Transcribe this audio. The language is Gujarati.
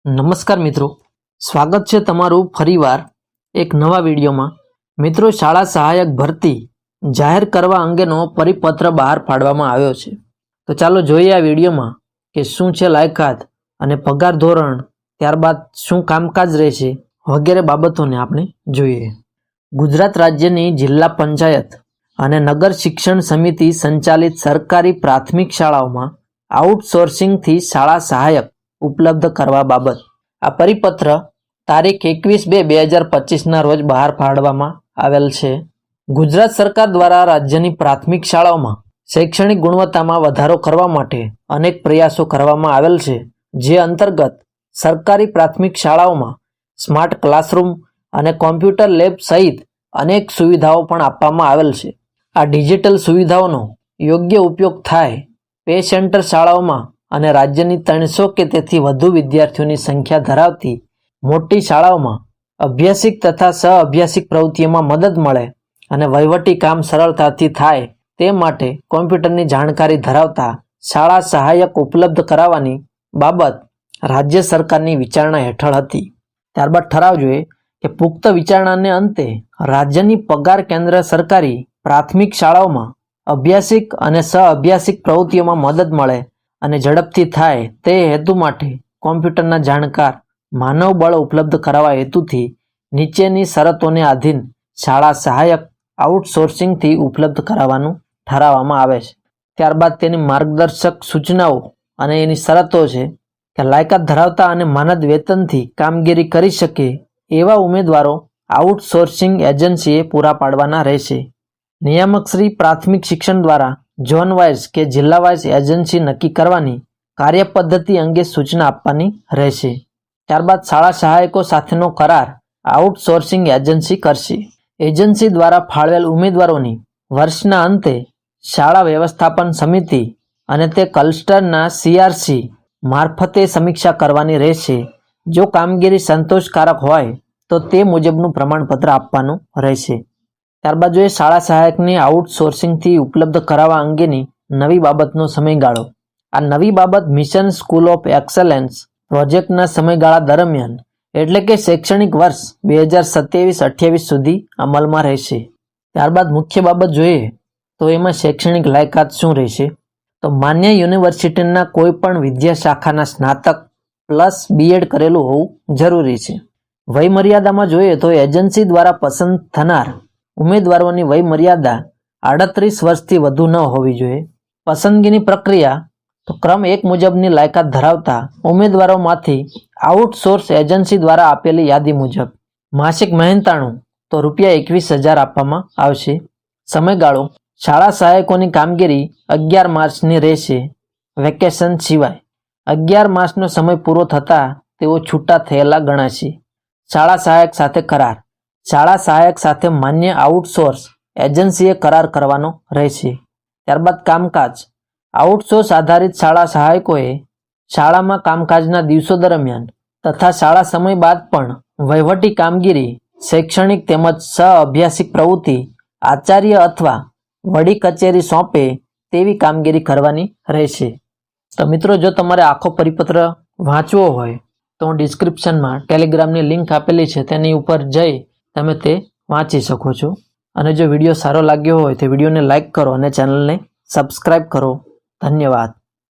નમસ્કાર મિત્રો, સ્વાગત છે તમારું ફરીવાર એક નવા વિડીયોમાં। મિત્રો, શાળા સહાયક ભરતી જાહેર કરવા અંગેનો પરિપત્ર બહાર પાડવામાં આવ્યો છે। તો ચાલો જોઈએ આ વિડીયોમાં કે શું છે લાયકાત અને પગાર ધોરણ, ત્યારબાદ શું કામકાજ રહેશે વગેરે બાબતોને આપણે જોઈએ। ગુજરાત રાજ્યની જિલ્લા પંચાયત અને નગર શિક્ષણ સમિતિ સંચાલિત સરકારી પ્રાથમિક શાળાઓમાં આઉટસોર્સિંગથી શાળા સહાયક ઉપલબ્ધ કરવા બાબત આ પરિપત્ર તારીખ 21/2/2025ના રોજ બહાર પાડવામાં આવેલ છે। ગુજરાત સરકાર દ્વારા રાજ્યની પ્રાથમિક શાળાઓમાં શૈક્ષણિક ગુણવત્તામાં વધારો કરવા માટે અનેક પ્રયાસો કરવામાં આવેલ છે, જે અંતર્ગત સરકારી પ્રાથમિક શાળાઓમાં સ્માર્ટ ક્લાસરૂમ અને કોમ્પ્યુટર લેબ સહિત અનેક સુવિધાઓ પણ આપવામાં આવેલ છે। આ ડિજિટલ સુવિધાઓનો યોગ્ય ઉપયોગ થાય પે સેન્ટર શાળાઓમાં અને રાજ્યની 300 કે તેથી વધુ વિદ્યાર્થીઓની સંખ્યા ધરાવતી મોટી શાળાઓમાં અભ્યાસિક તથા સહ-અભ્યાસિક પ્રવૃત્તિઓમાં મદદ મળે અને વહીવટી કામ સરળતાથી થાય તે માટે કોમ્પ્યુટરની જાણકારી ધરાવતા શાળા સહાયક ઉપલબ્ધ કરાવવાની બાબત રાજ્ય સરકારની વિચારણા હેઠળ હતી। ત્યારબાદ ઠરાવ જોઈએ કે પુખ્ત વિચારણાને અંતે રાજ્યની પગાર કેન્દ્ર સરકારી પ્રાથમિક શાળાઓમાં અભ્યાસિક અને સહ-અભ્યાસિક પ્રવૃત્તિઓમાં મદદ મળે અને ઝડપથી થાય તે હેતુ માટે કોમ્પ્યુટરના જાણકાર માનવબળ ઉપલબ્ધ કરાવવા હેતુથી નીચેની શરતોને આધીન શાળા સહાયક આઉટસોર્સિંગથી ઉપલબ્ધ કરાવવાનું ઠરાવવામાં આવે છે। ત્યારબાદ તેની માર્ગદર્શક સૂચનાઓ અને એની શરતો છે કે લાયકાત ધરાવતા અને માનદ વેતનથી કામગીરી કરી શકે એવા ઉમેદવારો આઉટસોર્સિંગ એજન્સીએ પૂરા પાડવાના રહેશે। નિયામકશ્રી પ્રાથમિક શિક્ષણ દ્વારા ઝોન વાઇઝ કે જિલ્લા વાઇઝ એજન્સી નક્કી કરવાની કાર્યપદ્ધતિ અંગે સૂચના આપવાની રહેશે। ત્યારબાદ શાળા સહાયકો સાથેનો કરાર આઉટસોર્સિંગ એજન્સી કરશે। એજન્સી દ્વારા ફાળવેલ ઉમેદવારોની વર્ષના અંતે શાળા વ્યવસ્થાપન સમિતિ અને તે ક્લસ્ટરના CRC મારફતે સમીક્ષા કરવાની રહેશે। જો કામગીરી સંતોષકારક હોય તો તે મુજબનું પ્રમાણપત્ર આપવાનું રહેશે। ત્યારબાદ જોઈએ શાળા સહાયકની આઉટસોર્સિંગથી ઉપલબ્ધ કરાવવા અંગેની નવી બાબતનો સમયગાળો। આ નવી બાબત મિશન સ્કૂલ ઓફ એક્સલન્સ પ્રોજેક્ટના સમયગાળા દરમિયાન એટલે કે શૈક્ષણિક વર્ષ 2027-28 સુધી અમલમાં રહેશે। ત્યારબાદ મુખ્ય બાબત જોઈએ તો એમાં શૈક્ષણિક લાયકાત શું રહેશે, તો માન્ય યુનિવર્સિટીના કોઈ પણ વિદ્યા શાખાના સ્નાતક પ્લસ B.Ed કરેલું હોવું જરૂરી છે। વય મર્યાદામાં જોઈએ તો એજન્સી દ્વારા પસંદ થનાર ઉમેદવારોની વય મર્યાદા 38 વર્ષથી વધુ ન હોવી જોઈએ। પસંદગીની પ્રક્રિયા તો ક્રમ 1 મુજબની લાયકાત ધરાવતા ઉમેદવારોમાંથી આઉટસોર્સ એજન્સી દ્વારા આપેલી યાદી મુજબ માસિક મહેનતાણું તો ₹21,000 આપવામાં આવશે। સમયગાળો શાળા સહાયકોની કામગીરી 11 માર્ચની રહેશે। વેકેશન સિવાય 11 માર્ચનો સમય પૂરો થતાં તેઓ છૂટા થયેલા ગણાશે। શાળા સહાયક સાથે કરાર શાળા સહાયક સાથે માન્ય આઉટસોર્સ એજન્સીએ કરાર કરવાનો રહેશે। ત્યારબાદ કામકાજ આઉટસોર્સ આધારિત શાળા સહાયકોએ શાળામાં કામકાજના દિવસો દરમિયાન તથા શાળા સમય બાદ પણ વહીવટી કામગીરી, શૈક્ષણિક તેમજ સહ-અભ્યાસિક પ્રવૃત્તિ આચાર્ય અથવા વડી કચેરી સોંપે તેવી કામગીરી કરવાની રહેશે। તો મિત્રો, જો તમારે આખો પરિપત્ર વાંચવો હોય તો હું ડિસ્ક્રિપ્શનમાં ટેલિગ્રામની લિંક આપેલી છે, તેની ઉપર જઈ તમે તે વાંચી શકો છો। અને જો વિડીયો સારો લાગ્યો હોય તો વિડીયોને લાઇક કરો અને ચેનલને સબસ્ક્રાઈબ કરો। ધન્યવાદ।